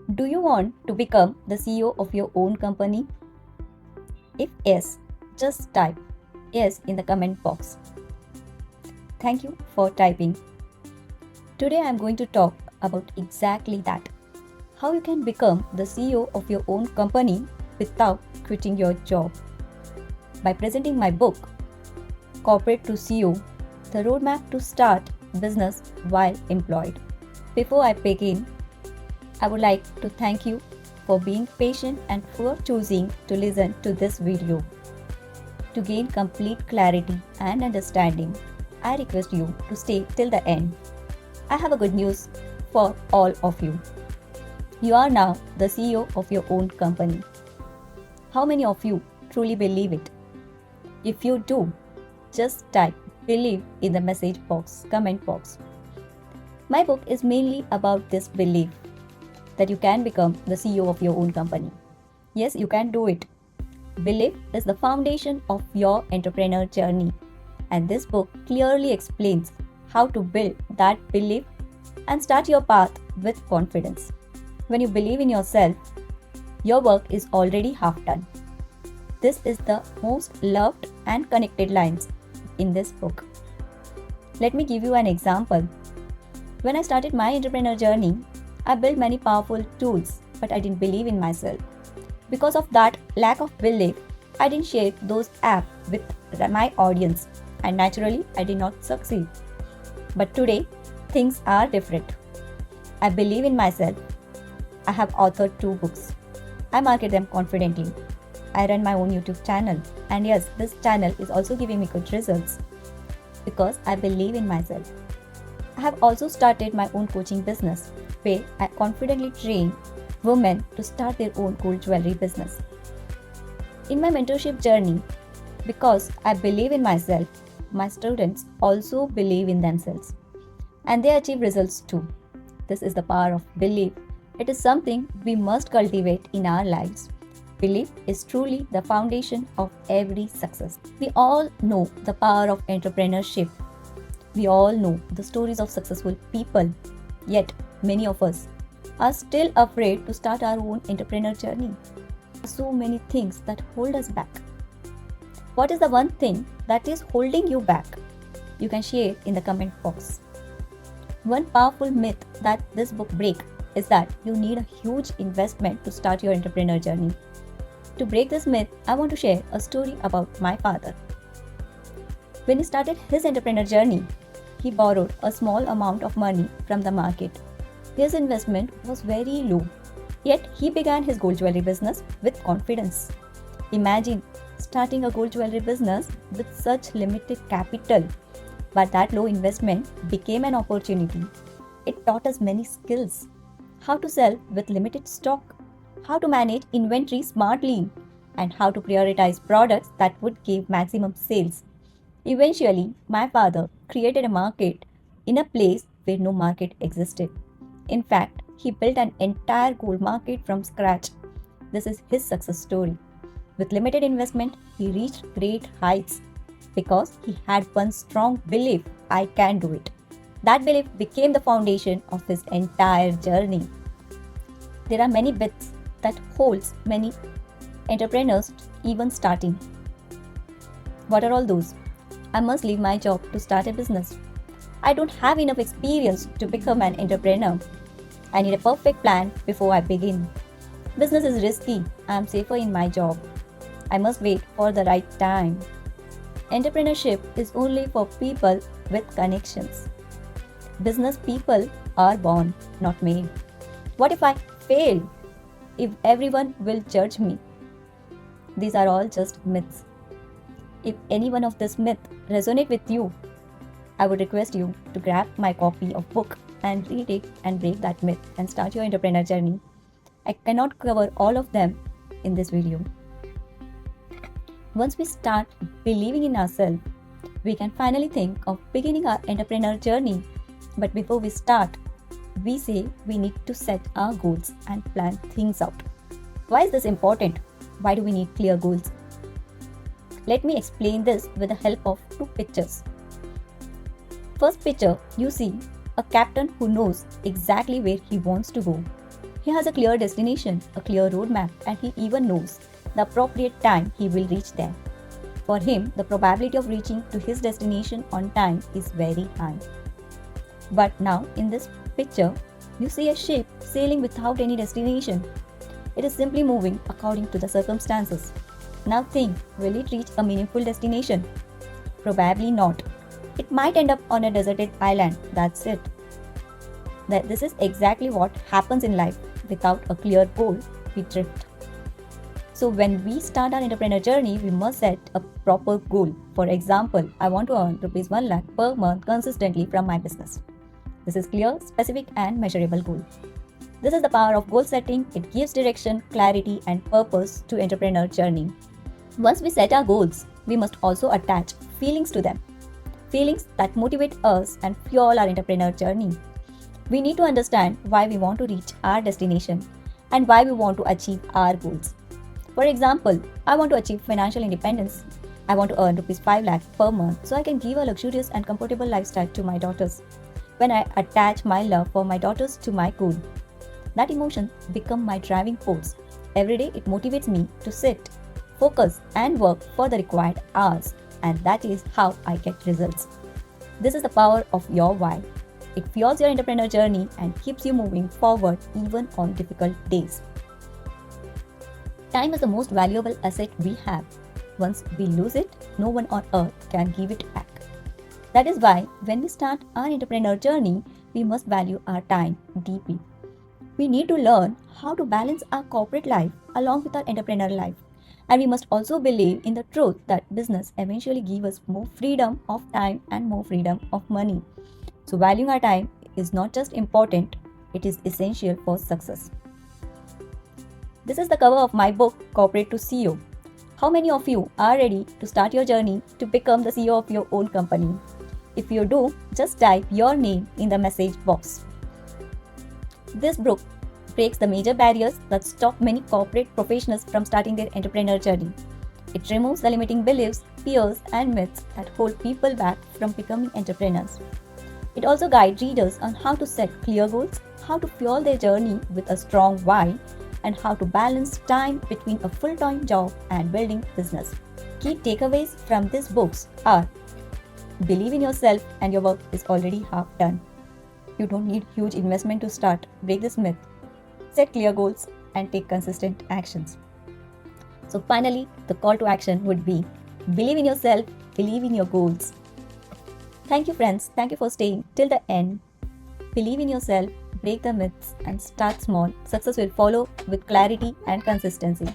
Do you want to become the CEO of your own company? If yes, just type yes in the comment box. Thank you for typing. Today I am going to talk about exactly that. How you can become the CEO of your own company without quitting your job. By presenting my book, Corporate to CEO, the roadmap to start business while employed. Before I begin, I would like to thank you for being patient and for choosing to listen to this video. To gain complete clarity and understanding, I request you to stay till the end. I have a good news for all of you. You are now the CEO of your own company. How many of you truly believe it? If you do, just type believe in the message box, comment box. My book is mainly about this belief that you can become the CEO of your own company. Yes, you can do it. Belief is the foundation of your entrepreneur journey, and this book clearly explains how to build that belief and start your path with confidence. When you believe in yourself, your work is already half done. This is the most loved and connected lines in this book. Let me give you an example. When I started my entrepreneur journey, I built many powerful tools, but I didn't believe in myself. Because of that lack of belief, I didn't share those apps with my audience, and naturally, I did not succeed. But today, things are different. I believe in myself. I have authored 2 books. I market them confidently. I run my own YouTube channel, and yes, this channel is also giving me good results because I believe in myself. I have also started my own coaching business where I confidently train women to start their own gold jewelry business. In my mentorship journey, because I believe in myself, my students also believe in themselves and they achieve results too. This is the power of belief. It is something we must cultivate in our lives. Belief is truly the foundation of every success. We all know the power of entrepreneurship. We all know the stories of successful people. Yet, many of us are still afraid to start our own entrepreneur journey. There are so many things that hold us back. What is the one thing that is holding you back? You can share in the comment box. One powerful myth that this book breaks is that you need a huge investment to start your entrepreneur journey. To break this myth, I want to share a story about my father. When he started his entrepreneur journey, he borrowed a small amount of money from the market. His investment was very low, yet he began his gold jewelry business with confidence. Imagine starting a gold jewelry business with such limited capital, but that low investment became an opportunity. It taught us many skills: how to sell with limited stock, how to manage inventory smartly, and how to prioritize products that would give maximum sales. Eventually, my father created a market in a place where no market existed. In fact, he built an entire gold market from scratch. This is his success story. With limited investment, he reached great heights because he had one strong belief: I can do it. That belief became the foundation of his entire journey. There are many myths that holds many entrepreneurs even starting. What are all those? I must leave my job to start a business. I don't have enough experience to become an entrepreneur. I need a perfect plan before I begin. Business is risky. I am safer in my job. I must wait for the right time. Entrepreneurship is only for people with connections. Business people are born, not made. What if I fail? If everyone will judge me? These are all just myths. If any one of this myth resonate with you, I would request you to grab my copy of book and read it and break that myth and start your entrepreneur journey. I cannot cover all of them in this video. Once we start believing in ourselves, we can finally think of beginning our entrepreneur journey. But before we start, we say we need to set our goals and plan things out. Why is this important? Why do we need clear goals? Let me explain this with the help of 2 pictures. First picture, you see a captain who knows exactly where he wants to go. He has a clear destination, a clear roadmap, and he even knows the appropriate time he will reach there. For him, the probability of reaching to his destination on time is very high. But now, in this picture, you see a ship sailing without any destination. It is simply moving according to the circumstances. Now think, will it reach a meaningful destination? Probably not. It might end up on a deserted island, that's it. This is exactly what happens in life. Without a clear goal, we drift. So when we start our entrepreneur journey, we must set a proper goal. For example, I want to earn rupees 1 lakh per month consistently from my business. This is clear, specific and measurable goal. This is the power of goal setting. It gives direction, clarity and purpose to entrepreneur journey. Once we set our goals, we must also attach feelings to them. Feelings that motivate us and fuel our entrepreneur journey. We need to understand why we want to reach our destination and why we want to achieve our goals. For example, I want to achieve financial independence. I want to earn rupees 5 lakh per month so I can give a luxurious and comfortable lifestyle to my daughters. When I attach my love for my daughters to my goal, that emotion becomes my driving force. Every day it motivates me to sit, focus and work for the required hours, and that is how I get results. This is the power of your why. It fuels your entrepreneur journey and keeps you moving forward even on difficult days. Time is the most valuable asset we have. Once we lose it, no one on earth can give it back. That is why when we start our entrepreneur journey, we must value our time deeply. We need to learn how to balance our corporate life along with our entrepreneur life. And we must also believe in the truth that business eventually gives us more freedom of time and more freedom of money. So valuing our time is not just important, it is essential for success. This is the cover of my book, Corporate to CEO. How many of you are ready to start your journey to become the CEO of your own company? If you do, just type your name in the message box. This book breaks the major barriers that stop many corporate professionals from starting their entrepreneur journey. It removes the limiting beliefs, fears, and myths that hold people back from becoming entrepreneurs. It also guides readers on how to set clear goals, how to fuel their journey with a strong why, and how to balance time between a full-time job and building business. Key takeaways from these books are: believe in yourself and your work is already half done. You don't need huge investment to start. Break this myth. Set clear goals and take consistent actions. So finally, the call to action would be: believe in yourself, believe in your goals. Thank you friends, thank you for staying till the end. Believe in yourself, break the myths and start small. Success will follow with clarity and consistency.